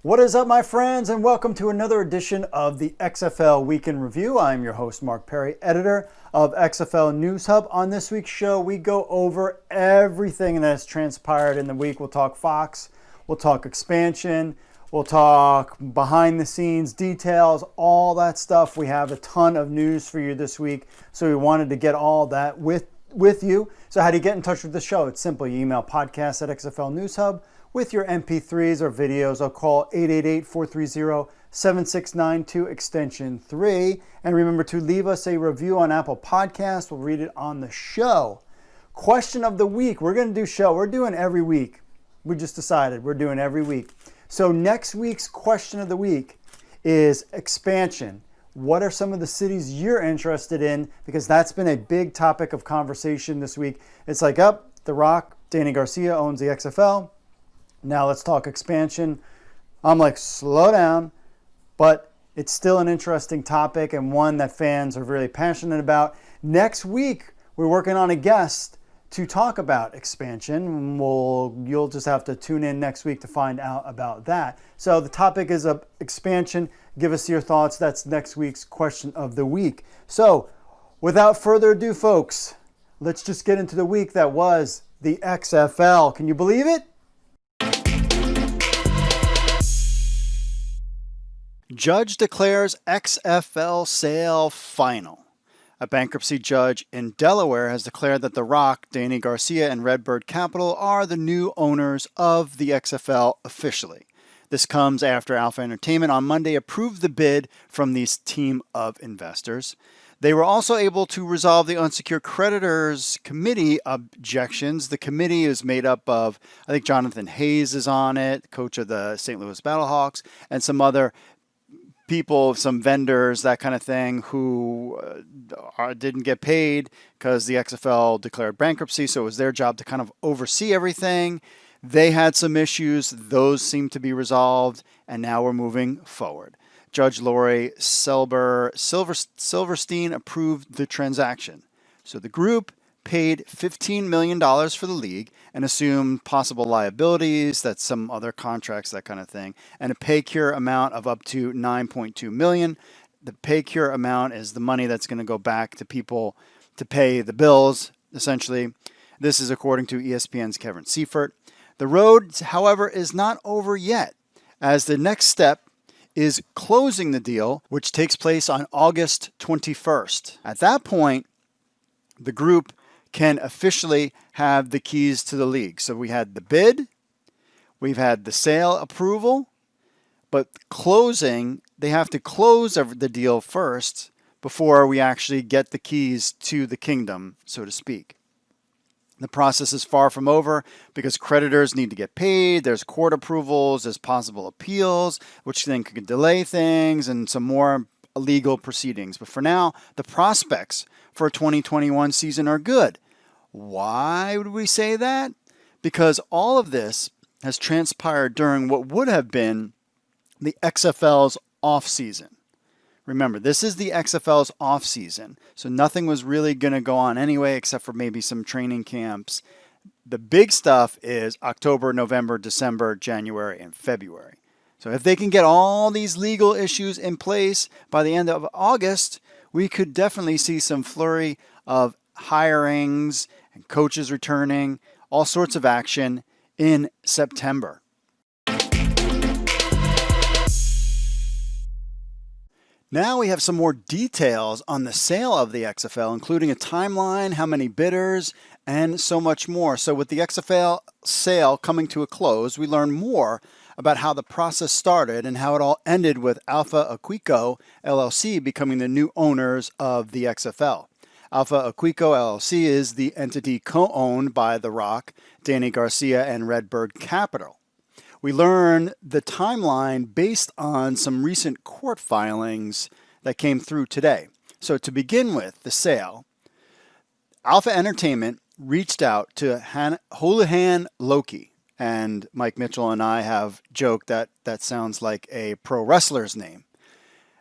What is up, my friends, and welcome to another edition of the XFL Week in Review. I'm your host, Mark Perry, editor of XFL News Hub. On this week's show, we go over everything that has transpired in the week. We'll talk Fox, we'll talk expansion, we'll talk behind the scenes details, all that stuff. We have a ton of news for you this week, so we wanted to get all that with you. So how do you get in touch with the show? It's simple. You email podcast at XFL News Hub with your MP3s or videos. I'll call 888-430-7692 extension 3. And remember to leave us a review on Apple Podcasts. We'll read it on the show. Question of the week. We're going to do show. We're doing every week. We just decided we're doing every week. So next week's question of the week is expansion. What are some of the cities you're interested in? Because that's been a big topic of conversation this week. It's like, The Rock, Danny Garcia owns the XFL. Now let's talk expansion. I'm like, slow down, but it's still an interesting topic and one that fans are really passionate about. Next week, we're working on a guest to talk about expansion. You'll just have to tune in next week to find out about that. So the topic is expansion. Give us your thoughts. That's next week's question of the week. So without further ado, folks, let's just get into the week that was the XFL. Can you believe it? Judge declares XFL Sale Final. A bankruptcy judge in Delaware has declared that The Rock, Danny Garcia, and Redbird Capital are the new owners of the XFL officially. This comes after Alpha Entertainment on Monday approved the bid from this team of investors. They were also able to resolve the unsecured creditors committee objections. The committee is made up of, I think Jonathan Hayes is on it, coach of the St. Louis Battlehawks, and some other people, some vendors, that kind of thing, who didn't get paid because the XFL declared bankruptcy. So it was their job to kind of oversee everything. They had some issues. Those seem to be resolved. And now we're moving forward. Judge Lori Silverstein approved the transaction. So the group paid $15 million for the league and assumed possible liabilities, that's some other contracts, that kind of thing, and a pay cure amount of up to $9.2 million. The pay cure amount is the money that's going to go back to people to pay the bills, essentially. This is according to ESPN's Kevin Seifert. The road, however, is not over yet, as the next step is closing the deal, which takes place on August 21st. At that point, the group can officially have the keys to the league. So we had the bid, we've had the sale approval, but closing, they have to close the deal first before we actually get the keys to the kingdom, so to speak. The process is far from over because creditors need to get paid. There's court approvals, there's possible appeals, which then could delay things, and some more legal proceedings. But for now, the prospects for a 2021 season are good. Why would we say that? Because all of this has transpired during what would have been the XFL's off-season. Remember, this is the XFL's off-season, so nothing was really going to go on anyway except for maybe some training camps. The big stuff is October, November, December, January, and February. So if they can get all these legal issues in place by the end of August, we could definitely see some flurry of hirings and coaches returning, all sorts of action in September. Now we have some more details on the sale of the XFL, including a timeline, how many bidders, and so much more. So with the XFL sale coming to a close, we learn more about how the process started and how it all ended with Alpha Aquico LLC becoming the new owners of the XFL. Alpha Aquico LLC is the entity co-owned by The Rock, Danny Garcia, and Redbird Capital. We learn the timeline based on some recent court filings that came through today. So to begin with, the sale, Alpha Entertainment reached out to Houlihan Lokey, and Mike Mitchell and I have joked that that sounds like a pro wrestler's name.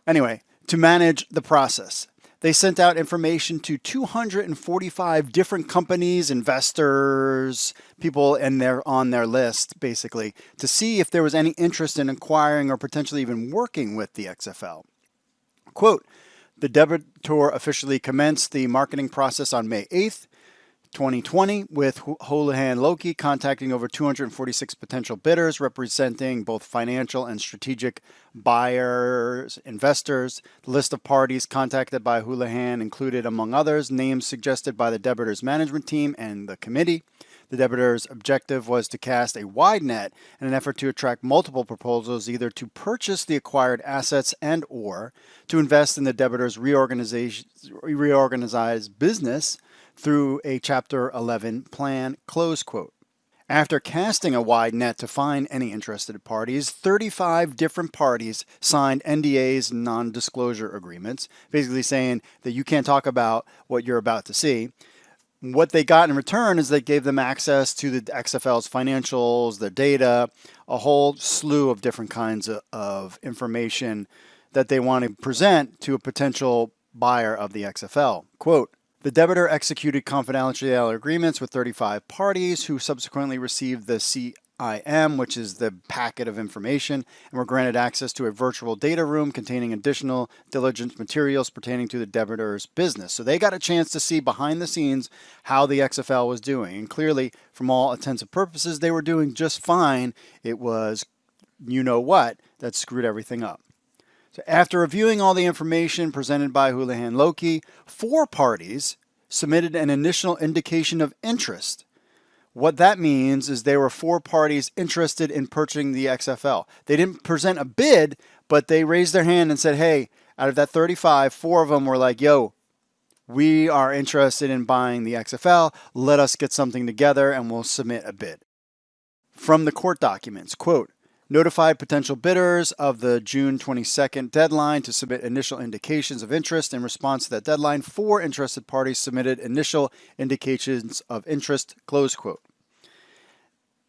Anyway, to manage the process. They sent out information to 245 different companies, investors, people on their list, basically, to see if there was any interest in acquiring or potentially even working with the XFL. Quote, the debitor officially commenced the marketing process on May 8th, 2020, with Houlihan Lokey contacting over 246 potential bidders representing both financial and strategic buyers, investors. The list of parties contacted by Houlihan included, among others, names suggested by the debitor's management team and the committee. The debitor's objective was to cast a wide net in an effort to attract multiple proposals, either to purchase the acquired assets and or to invest in the debitor's reorganized business through a Chapter 11 plan, close quote. After casting a wide net to find any interested parties, 35 different parties signed NDAs, non-disclosure agreements, basically saying that you can't talk about what you're about to see. What they got in return is they gave them access to the XFL's financials, the data, a whole slew of different kinds of information that they want to present to a potential buyer of the XFL. Quote, the debitor executed confidentiality agreements with 35 parties who subsequently received the CIM, which is the packet of information, and were granted access to a virtual data room containing additional diligence materials pertaining to the debitor's business. So they got a chance to see behind the scenes how the XFL was doing. And clearly, from all intents and purposes, they were doing just fine. It was you-know-what that screwed everything up. So after reviewing all the information presented by Houlihan Lokey, 4 parties submitted an initial indication of interest. What that means is there were 4 parties interested in purchasing the XFL. They didn't present a bid, but they raised their hand and said, hey, out of that 35, 4 of them were like, yo, we are interested in buying the XFL. Let us get something together and we'll submit a bid. From the court documents, quote, notified potential bidders of the June 22nd deadline to submit initial indications of interest. In response to that deadline, 4 interested parties submitted initial indications of interest, close quote.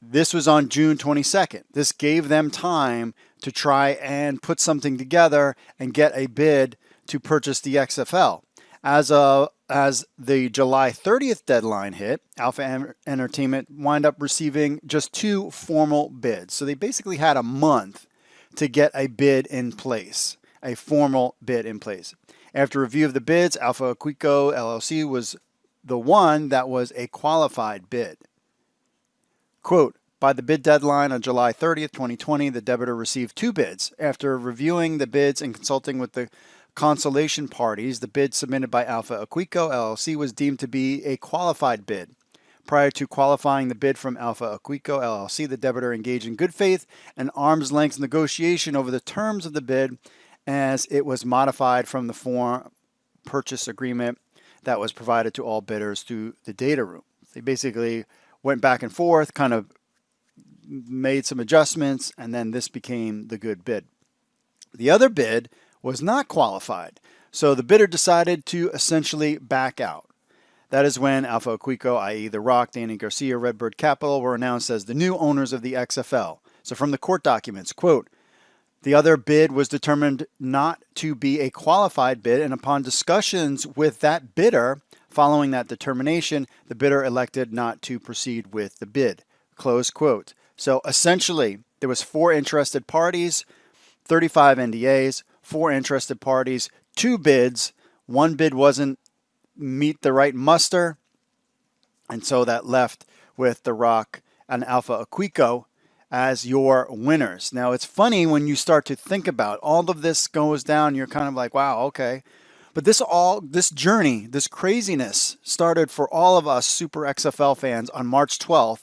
This was on June 22nd. This gave them time to try and put something together and get a bid to purchase the XFL. As the July 30th deadline hit, Alpha Entertainment wound up receiving just 2 formal bids. So they basically had a month to get a bid in place, a formal bid in place. After review of the bids, Alpha Equico LLC was the one that was a qualified bid. Quote, by the bid deadline on July 30th, 2020, the debitor received 2 bids. After reviewing the bids and consulting with the consolation parties, the bid submitted by Alpha Equico LLC was deemed to be a qualified bid. Prior to qualifying the bid from Alpha Equico LLC, the debitor engaged in good faith and arm's length negotiation over the terms of the bid as it was modified from the form purchase agreement that was provided to all bidders through the data room. They basically went back and forth, kind of made some adjustments, and then this became the good bid. The other bid was not qualified, so the bidder decided to essentially back out. That is when Alpha Equico, i.e. The Rock, Danny Garcia, Redbird Capital, were announced as the new owners of the XFL. So from the court documents, quote, the other bid was determined not to be a qualified bid, and upon discussions with that bidder, following that determination, the bidder elected not to proceed with the bid, close quote. So essentially, there was 4 interested parties, 35 NDAs, 4 interested parties, 2 bids. 1 bid wasn't meet the right muster, and so that left with The Rock and Alpha Equico as your winners. Now, it's funny when you start to think about all of this goes down, you're kind of like, wow, okay. But this journey, this craziness started for all of us Super XFL fans on March 12th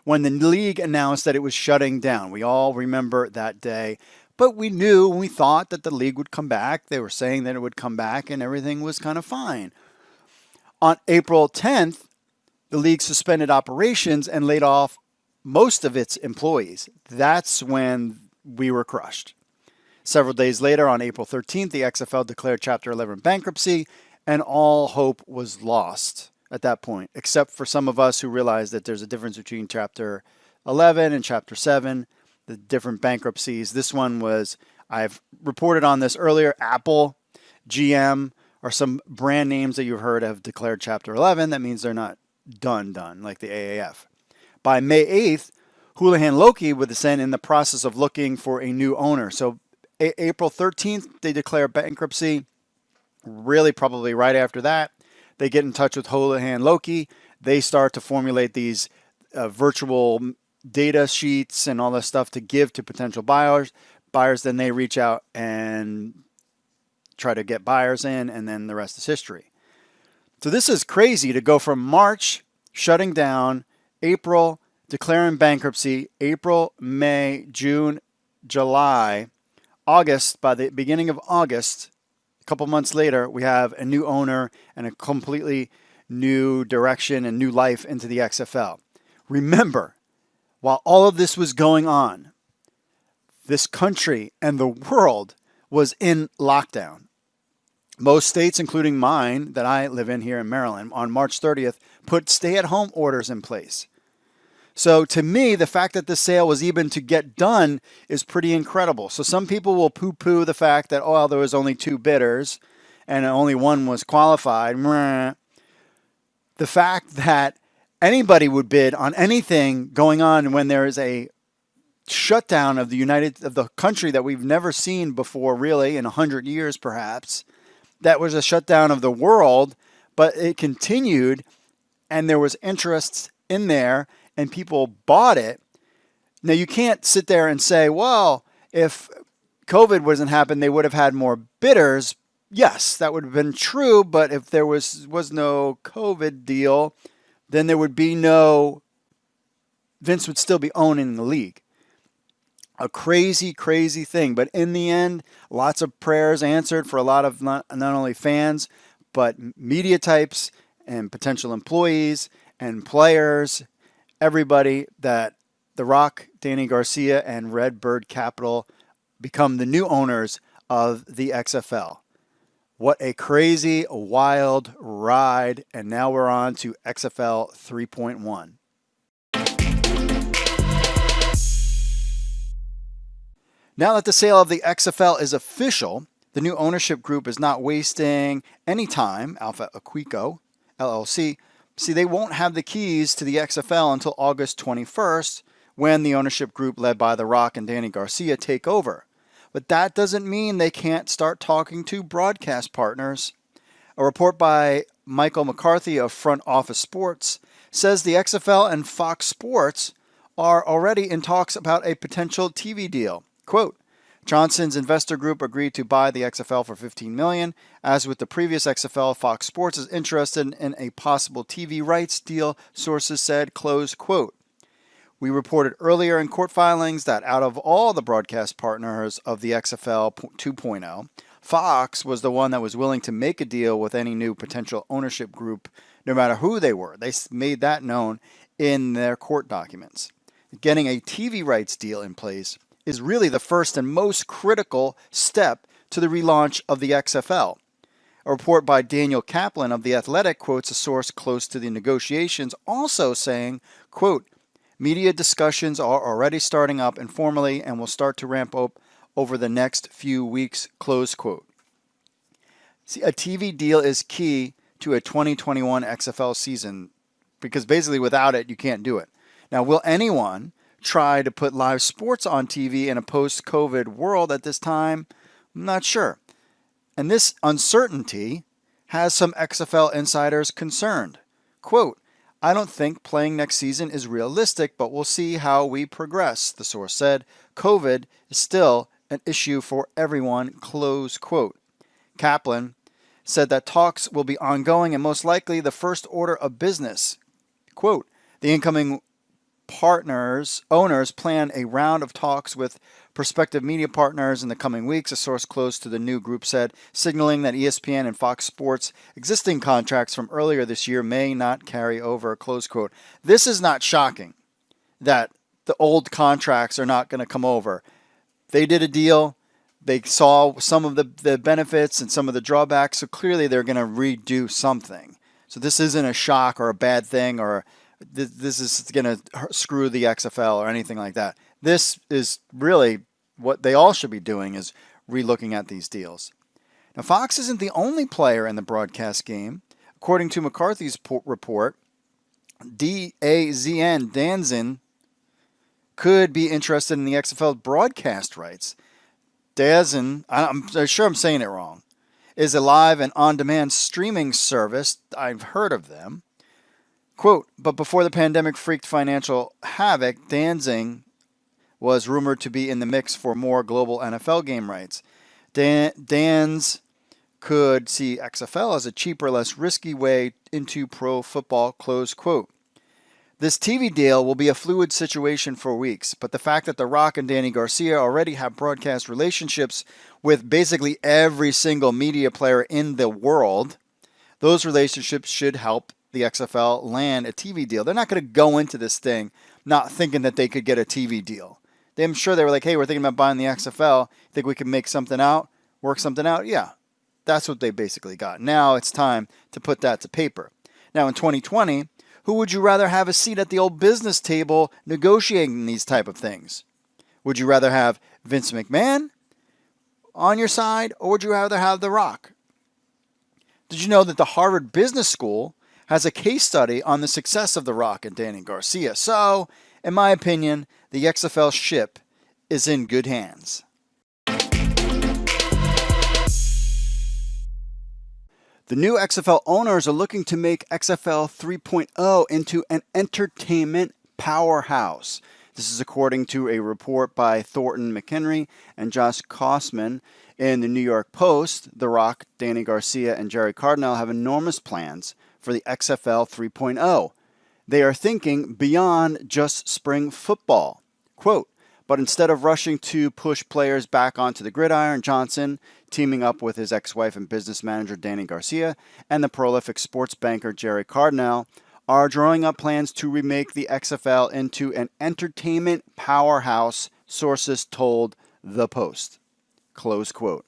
when the league announced that it was shutting down. We all remember that day. But we knew and we thought that the league would come back. They were saying that it would come back and everything was kind of fine. On April 10th, the league suspended operations and laid off most of its employees. That's when we were crushed. Several days later, on April 13th, the XFL declared Chapter 11 bankruptcy, and all hope was lost at that point, except for some of us who realized that there's a difference between Chapter 11 and Chapter 7, the different bankruptcies. This one was, I've reported on this earlier, Apple, GM are some brand names that you've heard have declared Chapter 11. That means they're not done, like the AAF. By May 8th, Houlihan Lokey was then in the process of looking for a new owner. So April 13th, they declare bankruptcy. Really, probably right after that, they get in touch with Houlihan Lokey. They start to formulate these virtual data sheets and all this stuff to give to potential buyers. Then they reach out and try to get buyers in, and then the rest is history. So this is crazy to go from March shutting down, April declaring bankruptcy, April, May, June, July, August. By the beginning of August, a couple months later, we have a new owner and a completely new direction and new life into the XFL. Remember, while all of this was going on, this country and the world was in lockdown. Most states, including mine that I live in here in Maryland, on March 30th, put stay-at-home orders in place. So to me, the fact that the sale was even to get done is pretty incredible. So some people will poo-poo the fact that, oh, there was only 2 bidders and only one was qualified. The fact that anybody would bid on anything going on when there is a shutdown of the country that we've never seen before, really, in 100 years perhaps. That was a shutdown of the world, but it continued, and there was interest in there, and people bought it. Now, you can't sit there and say, well, if COVID wasn't happening, they would have had more bidders. Yes, that would have been true, but if there was no COVID deal, then there would be no, Vince would still be owning the league. A crazy, crazy thing. But in the end, lots of prayers answered for a lot of not only fans, but media types and potential employees and players, everybody, that The Rock, Danny Garcia, and Redbird Capital become the new owners of the XFL. What a crazy, wild ride. And now we're on to XFL 3.1. Now that the sale of the XFL is official, the new ownership group is not wasting any time. Alpha Equico, LLC, they won't have the keys to the XFL until August 21st, when the ownership group led by The Rock and Danny Garcia take over. But that doesn't mean they can't start talking to broadcast partners. A report by Michael McCarthy of Front Office Sports says the XFL and Fox Sports are already in talks about a potential TV deal. Quote, Johnson's investor group agreed to buy the XFL for $15 million. As with the previous XFL, Fox Sports is interested in a possible TV rights deal, sources said, close quote. We reported earlier in court filings that out of all the broadcast partners of the XFL 2.0, Fox was the one that was willing to make a deal with any new potential ownership group, no matter who they were. They made that known in their court documents. Getting a TV rights deal in place is really the first and most critical step to the relaunch of the XFL. A report by Daniel Kaplan of The Athletic quotes a source close to the negotiations also saying, quote, media discussions are already starting up informally and will start to ramp up over the next few weeks, close quote. See, a TV deal is key to a 2021 XFL season because basically without it, you can't do it. Now, will anyone try to put live sports on TV in a post-COVID world at this time? I'm not sure. And this uncertainty has some XFL insiders concerned. Quote, I don't think playing next season is realistic, but we'll see how we progress, the source said. COVID is still an issue for everyone, close quote. Kaplan said that talks will be ongoing and most likely the first order of business. Quote, the incoming owners plan a round of talks with prospective media partners in the coming weeks, a source close to the new group said, signaling that ESPN and Fox Sports' existing contracts from earlier this year may not carry over, close quote. This is not shocking that the old contracts are not going to come over. They did a deal. They saw some of the benefits and some of the drawbacks, so clearly they're going to redo something. So this isn't a shock or a bad thing or this is going to screw the XFL or anything like that. This is really what they all should be doing is relooking at these deals. Now, Fox isn't the only player in the broadcast game. According to McCarthy's report, DAZN Danzin could be interested in the XFL broadcast rights. DAZN, I'm sure I'm saying it wrong, is a live and on-demand streaming service. I've heard of them. Quote, but before the pandemic freaked financial havoc, Danzig was rumored to be in the mix for more global NFL game rights. Danz could see XFL as a cheaper, less risky way into pro football, close quote. This TV deal will be a fluid situation for weeks, but the fact that The Rock and Danny Garcia already have broadcast relationships with basically every single media player in the world, those relationships should help the XFL land a TV deal. They're not going to go into this thing not thinking that they could get a TV deal. I'm sure they were like, hey, we're thinking about buying the XFL. Think we can make something out, work something out? Yeah, that's what they basically got. Now it's time to put that to paper. Now in 2020, who would you rather have a seat at the old business table negotiating these type of things? Would you rather have Vince McMahon on your side, or would you rather have The Rock? Did you know that the Harvard Business School has a case study on the success of The Rock and Danny Garcia? So, in my opinion, the XFL ship is in good hands. The new XFL owners are looking to make XFL 3.0 into an entertainment powerhouse. This is according to a report by Thornton McHenry and Josh Kosman in the New York Post. The Rock, Danny Garcia, and Jerry Cardinal have enormous plans for the XFL 3.0. They are thinking beyond just spring football. Quote, but instead of rushing to push players back onto the gridiron, Johnson, teaming up with his ex-wife and business manager Danny Garcia and the prolific sports banker Jerry Cardinal, are drawing up plans to remake the XFL into an entertainment powerhouse, sources told The Post. Close quote.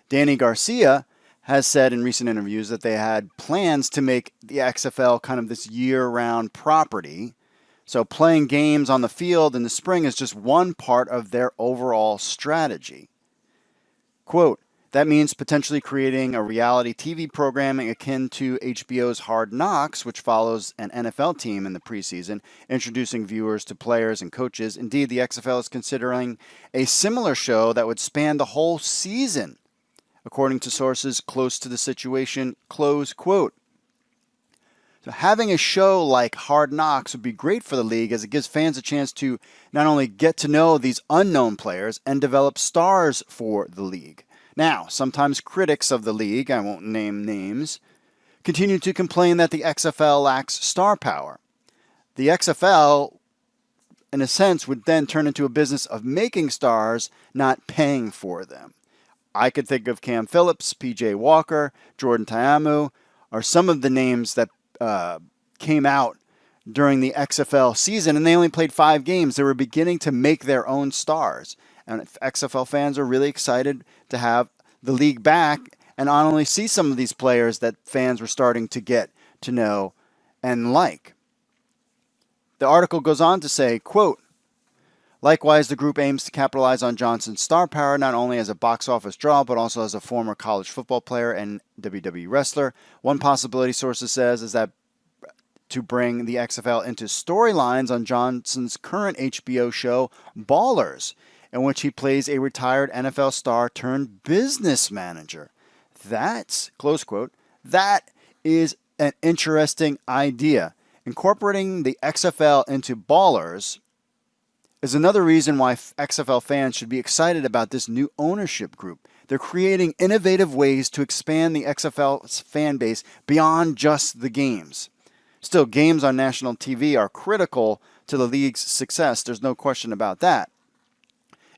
Danny Garcia has said in recent interviews that they had plans to make the XFL kind of this year-round property. So playing games on the field in the spring is just one part of their overall strategy. Quote, that means potentially creating a reality TV programming akin to HBO's Hard Knocks, which follows an NFL team in the preseason, introducing viewers to players and coaches. Indeed, the XFL is considering a similar show that would span the whole season, according to sources close to the situation, close quote. So having a show like Hard Knocks would be great for the league, as it gives fans a chance to not only get to know these unknown players and develop stars for the league. Now, sometimes critics of the league, I won't name names, continue to complain that the XFL lacks star power. The XFL, in a sense, would then turn into a business of making stars, not paying for them. I could think of Cam Phillips, PJ Walker, Jordan Ta'amu, are some of the names that came out during the XFL season, and they only played 5 games. They were beginning to make their own stars. And XFL fans are really excited to have the league back and not only see some of these players that fans were starting to get to know and like. The article goes on to say, quote, likewise, the group aims to capitalize on Johnson's star power not only as a box office draw, but also as a former college football player and WWE wrestler. One possibility, sources says, is that to bring the XFL into storylines on Johnson's current HBO show, Ballers, in which he plays a retired NFL star turned business manager. That's, close quote, that is an interesting idea. Incorporating the XFL into Ballers is another reason why XFL fans should be excited about this new ownership group. They're creating innovative ways to expand the XFL's fan base beyond just the games. Still, games on national TV are critical to the league's success. There's no question about that.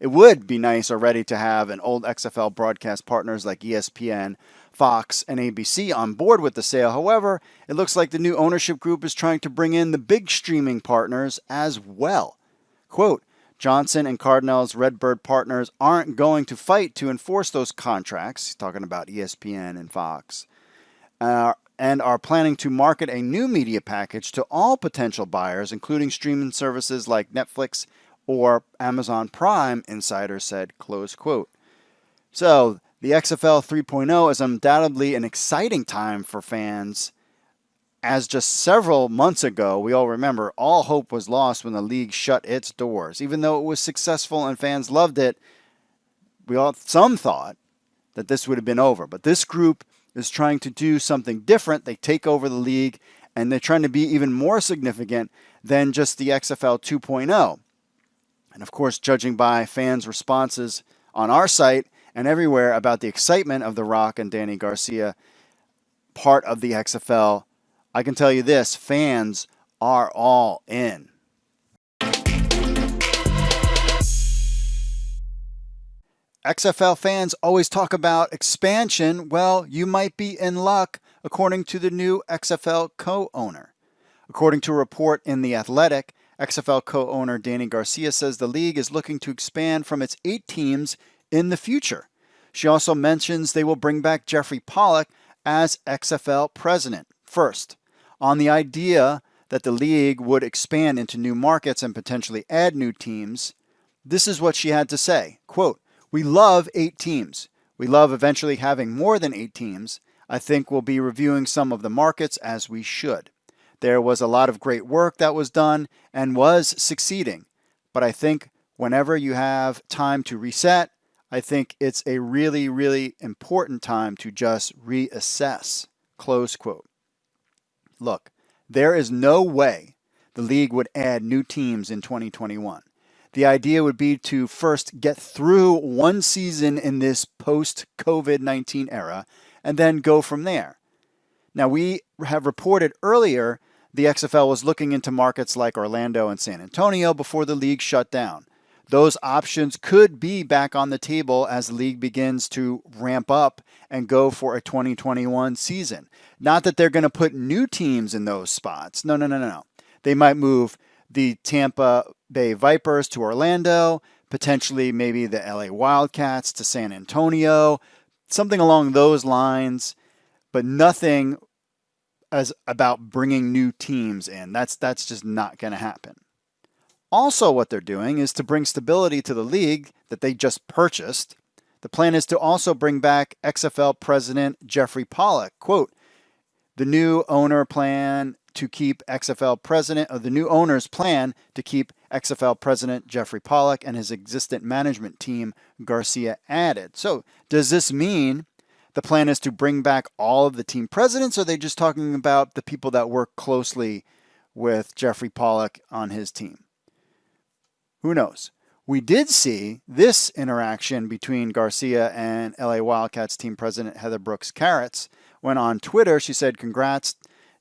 It would be nice already to have an old XFL broadcast partners like ESPN, Fox, and ABC on board with the sale. However, it looks like the new ownership group is trying to bring in the big streaming partners as well. Quote, Johnson and Cardinal's Redbird partners aren't going to fight to enforce those contracts, talking about ESPN and Fox, and are planning to market a new media package to all potential buyers, including streaming services like Netflix or Amazon Prime, insiders said, close quote. So The XFL 3.0 is undoubtedly an exciting time for fans, as just several months ago, we all remember, all hope was lost when the league shut its doors. Even though it was successful and fans loved it, some thought that this would have been over. But this group is trying to do something different. They take over the league, and they're trying to be even more significant than just the XFL 2.0. And of course, judging by fans' responses on our site and everywhere about the excitement of The Rock and Danny Garcia, part of the XFL, I can tell you this, fans are all in. XFL fans always talk about expansion. Well, you might be in luck, according to the new XFL co-owner. According to a report in The Athletic, XFL co-owner Danny Garcia says the league is looking to expand from its 8 teams in the future. She also mentions they will bring back Jeffrey Pollock as XFL president. First, on the idea that the league would expand into new markets and potentially add new teams, this is what she had to say. Quote, "We love 8 teams. We love eventually having more than 8 teams. I think we'll be reviewing some of the markets as we should. There was a lot of great work that was done and was succeeding. But I think whenever you have time to reset, I think it's a really, really important time to just reassess." Close quote. Look, there is no way the league would add new teams in 2021. The idea would be to first get through one season in this post-COVID-19 era and then go from there. Now, we have reported earlier the XFL was looking into markets like Orlando and San Antonio before the league shut down. Those options could be back on the table as the league begins to ramp up and go for a 2021 season. Not that they're going to put new teams in those spots. No. They might move the Tampa Bay Vipers to Orlando, potentially maybe the LA Wildcats to San Antonio, something along those lines, but nothing as about bringing new teams in. That's just not going to happen. Also, what they're doing is to bring stability to the league that they just purchased. The plan is to also bring back XFL president Jeffrey Pollock. Quote, the new owners plan to keep XFL president Jeffrey Pollock and his existing management team, Garcia, added. So does this mean the plan is to bring back all of the team presidents, or are they just talking about the people that work closely with Jeffrey Pollock on his team? Who knows? We did see this interaction between Garcia and LA Wildcats team president Heather Brooks Carrots when on Twitter she said, "Congrats,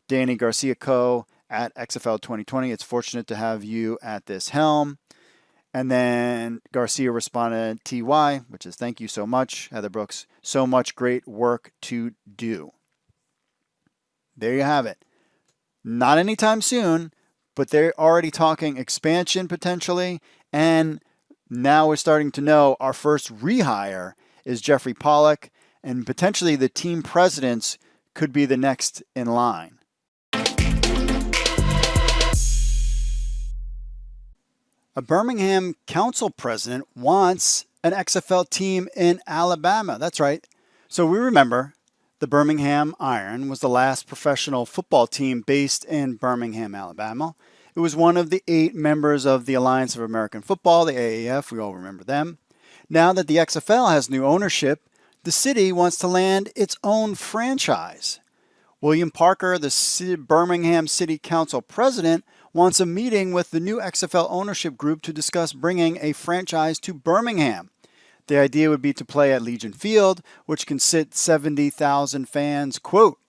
Danny Garcia Co. at XFL 2020. It's fortunate to have you at this helm." And then Garcia responded, "TY," which is thank you so much, Heather Brooks. So much great work to do. There you have it. Not anytime soon, but they're already talking expansion potentially. And now we're starting to know our first rehire is Jeffrey Pollock, and potentially the team presidents could be the next in line. A Birmingham council president wants an XFL team in Alabama. That's right. So we remember the Birmingham Iron was the last professional football team based in Birmingham, Alabama. It was one of the 8 members of the Alliance of American Football, the AAF. We all remember them. Now that the XFL has new ownership, the city wants to land its own franchise. William Parker, the Birmingham City Council president, wants a meeting with the new XFL ownership group to discuss bringing a franchise to Birmingham. The idea would be to play at Legion Field, which can sit 70,000 fans. Quote,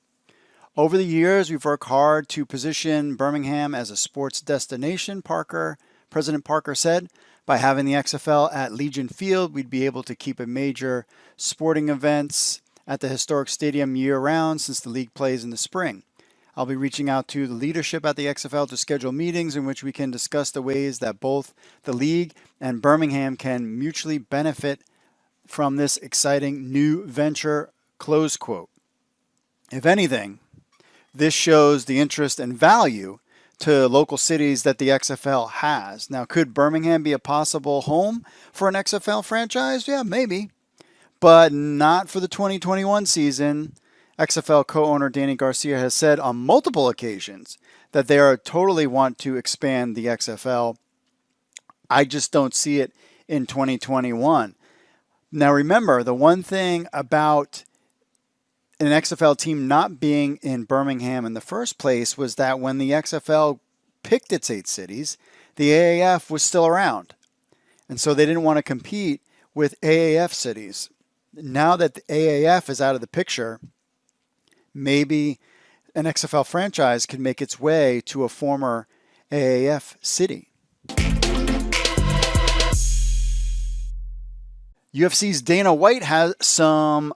over the years, we've worked hard to position Birmingham as a sports destination, President Parker said. By having the XFL at Legion Field, we'd be able to keep a major sporting events at the historic stadium year-round since the league plays in the spring. I'll be reaching out to the leadership at the XFL to schedule meetings in which we can discuss the ways that both the league and Birmingham can mutually benefit from this exciting new venture, close quote. If anything, this shows the interest and value to local cities that the XFL has. Now, could Birmingham be a possible home for an XFL franchise? Yeah, maybe. but not for the 2021 season. XFL co-owner Danny Garcia has said on multiple occasions that they are totally want to expand the XFL. I just don't see it in 2021. Now remember, the one thing about an XFL team not being in Birmingham in the first place was that when the XFL picked its 8 cities, the AAF was still around. And so they didn't want to compete with AAF cities. Now that the AAF is out of the picture, maybe an XFL franchise could make its way to a former AAF city. UFC's Dana White has some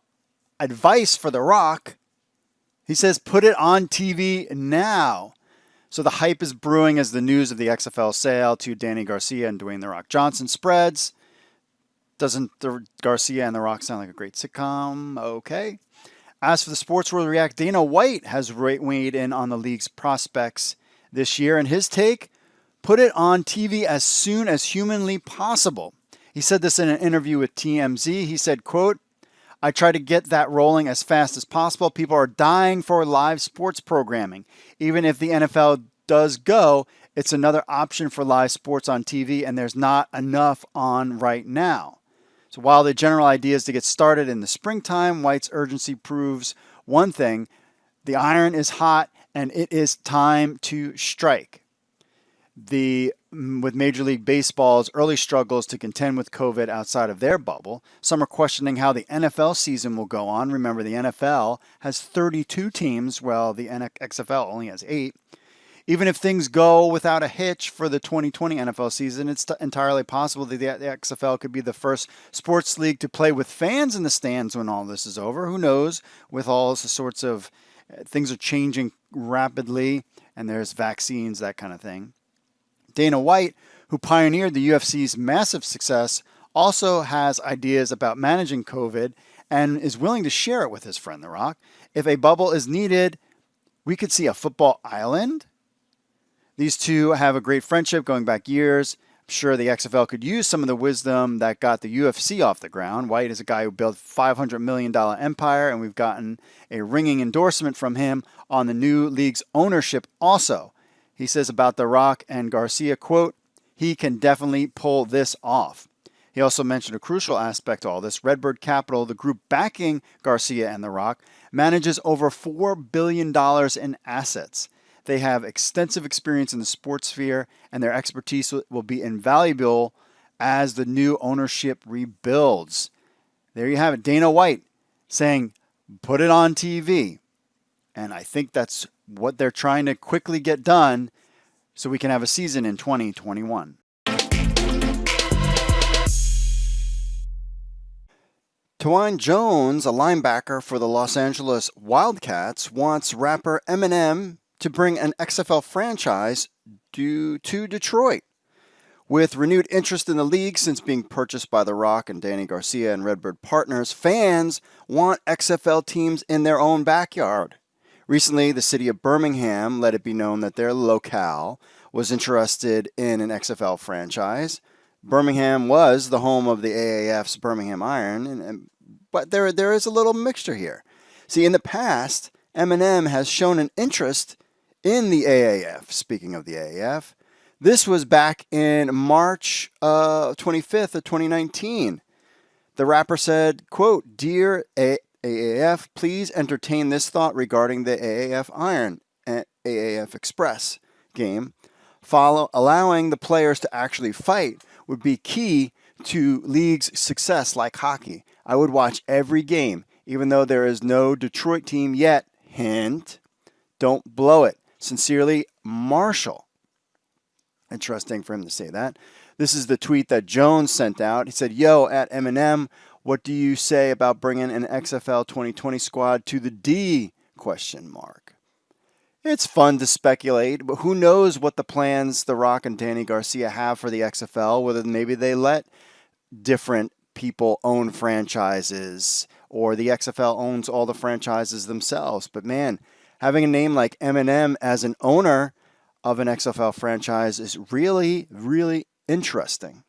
advice for The Rock. He says, put it on TV now. So the hype is brewing as the news of the XFL sale to Danny Garcia and Dwayne The Rock Johnson spreads. Doesn't the Garcia and The Rock sound like a great sitcom? Okay. As for the Sports World React, Dana White has weighed in on the league's prospects this year, and his take, put it on TV as soon as humanly possible. He said this in an interview with TMZ. He said, quote, I try to get that rolling as fast as possible. People are dying for live sports programming. Even if the NFL does go, it's another option for live sports on TV, and there's not enough on right now. So while the general idea is to get started in the springtime, White's urgency proves one thing: the iron is hot and it is time to strike. With Major League Baseball's early struggles to contend with COVID outside of their bubble, some are questioning how the NFL season will go on. Remember, the NFL has 32 teams, while the XFL only has 8. Even if things go without a hitch for the 2020 NFL season, it's entirely possible that the XFL could be the first sports league to play with fans in the stands when all this is over. Who knows? With all sorts of things are changing rapidly, and there's vaccines, that kind of thing. Dana White, who pioneered the UFC's massive success, also has ideas about managing COVID and is willing to share it with his friend The Rock. If a bubble is needed, we could see a football island. These two have a great friendship going back years. I'm sure the XFL could use some of the wisdom that got the UFC off the ground. White is a guy who built a $500 million empire, and we've gotten a ringing endorsement from him on the new league's ownership also. He says about The Rock and Garcia, quote, he can definitely pull this off. He also mentioned a crucial aspect to all this. Redbird Capital, the group backing Garcia and The Rock, manages over $4 billion in assets. They have extensive experience in the sports sphere, and their expertise will be invaluable as the new ownership rebuilds. There you have it. Dana White saying, put it on TV. And I think that's what they're trying to quickly get done so we can have a season in 2021. Taiwan Jones, a linebacker for the Los Angeles Wildcats, wants rapper Eminem to bring an XFL franchise to Detroit. With renewed interest in the league since being purchased by The Rock and Danny Garcia and Redbird Partners, fans want XFL teams in their own backyard. Recently, the city of Birmingham let it be known that their locale was interested in an XFL franchise. Birmingham was the home of the AAF's Birmingham Iron, but there is a little mixture here. See, in the past, Eminem has shown an interest in the AAF. Speaking of the AAF, this was back in March 25th of 2019. The rapper said, quote, Dear AAF, please entertain this thought regarding the AAF Iron and AAF Express game. Allowing the players to actually fight would be key to league's success like hockey. I would watch every game, even though there is no Detroit team yet. Hint, don't blow it. Sincerely, Marshall. Interesting for him to say that. This is the tweet that Jones sent out. He said, Yo, at Eminem, what do you say about bringing an XFL 2020 squad to the D? ? It's fun to speculate, but who knows what the plans The Rock and Danny Garcia have for the XFL, whether maybe they let different people own franchises or the XFL owns all the franchises themselves. But man, having a name like Eminem as an owner of an XFL franchise is really, really interesting.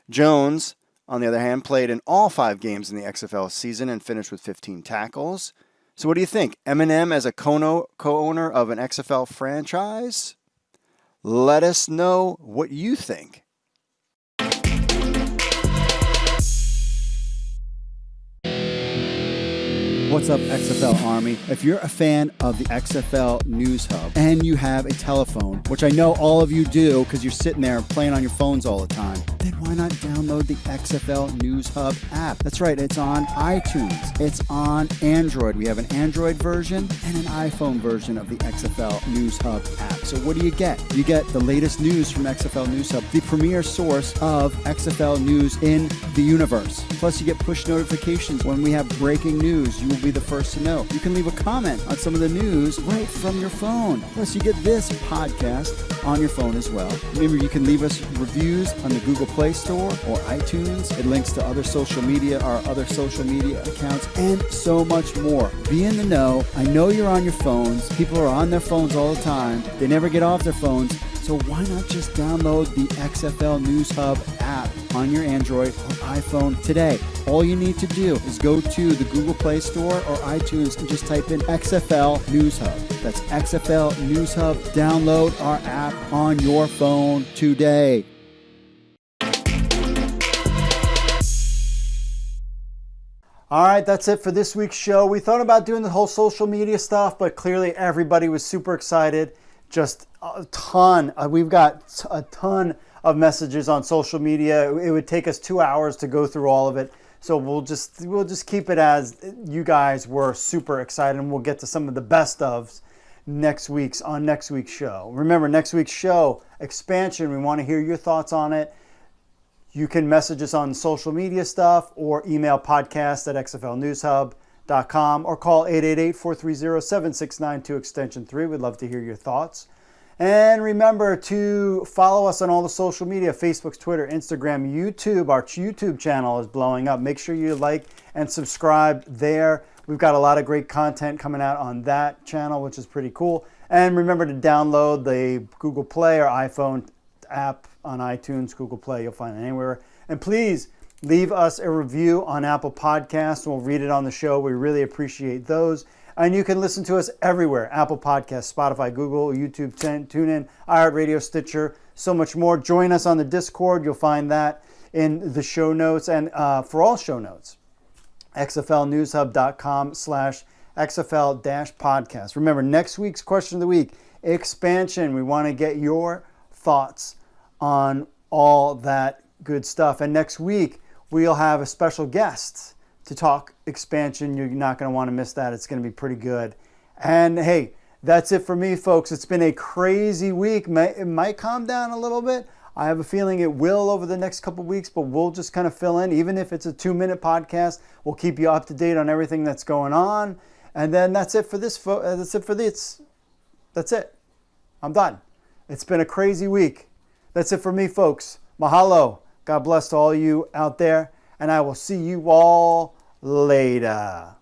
Jones on the other hand, played in all 5 games in the XFL season and finished with 15 tackles. So what do you think? Eminem as a co-owner of an XFL franchise? Let us know what you think. What's up, XFL Army? If you're a fan of the XFL News Hub and you have a telephone, which I know all of you do because you're sitting there playing on your phones all the time, then why not download the XFL News Hub app? That's right, it's on iTunes. It's on Android. We have an Android version and an iPhone version of the XFL News Hub app. So what do you get? You get the latest news from XFL News Hub, the premier source of XFL news in the universe. Plus, you get push notifications when we have breaking news. You will be the first to know. You can leave a comment on some of the news right from your phone. Plus, you get this podcast on your phone as well. Remember, you can leave us reviews on the Google Play Store or iTunes. It links to other social media, our other social media accounts, and so much more. Be in the know. I know you're on your phones. People are on their phones all the time. They never get off their phones. So why not just download the XFL News Hub app on your Android or iPhone today? All you need to do is go to the Google Play Store or iTunes and just type in XFL News Hub. That's XFL News Hub. Download our app on your phone today. All right, that's it for this week's show. We thought about doing the whole social media stuff, but clearly everybody was super excited. Just a ton. We've got a ton of messages on social media. It would take us 2 hours to go through all of it. So we'll just keep it as you guys were super excited, and we'll get to some of the best ofs next week's show. Remember, next week's show, Expansion. We want to hear your thoughts on it. You can message us on social media stuff or email podcast@xflnewshub.com or call 888-430-7692 extension 3. We'd love to hear your thoughts. And remember to follow us on all the social media, Facebook, Twitter, Instagram, YouTube. Our YouTube channel is blowing up. Make sure you like and subscribe there. We've got a lot of great content coming out on that channel, which is pretty cool. And remember to download the Google Play or iPhone app on iTunes, Google Play. You'll find it anywhere. And please leave us a review on Apple Podcasts. We'll read it on the show. We really appreciate those. And you can listen to us everywhere. Apple Podcasts, Spotify, Google, YouTube, TuneIn, iHeartRadio, Stitcher, so much more. Join us on the Discord. You'll find that in the show notes. And for all show notes, xflnewshub.com/XFL-podcast. Remember, next week's question of the week, Expansion. We want to get your thoughts on all that good stuff. And next week, we'll have a special guest to talk Expansion. You're not going to want to miss that. It's going to be pretty good. And hey, that's it for me, folks. It's been a crazy week. It might calm down a little bit. I have a feeling it will over the next couple of weeks, but we'll just kind of fill in. Even if it's a 2-minute podcast, we'll keep you up to date on everything that's going on. And then that's it for this. That's it. I'm done. It's been a crazy week. That's it for me, folks. Mahalo. God bless to all you out there. And I will see you all later.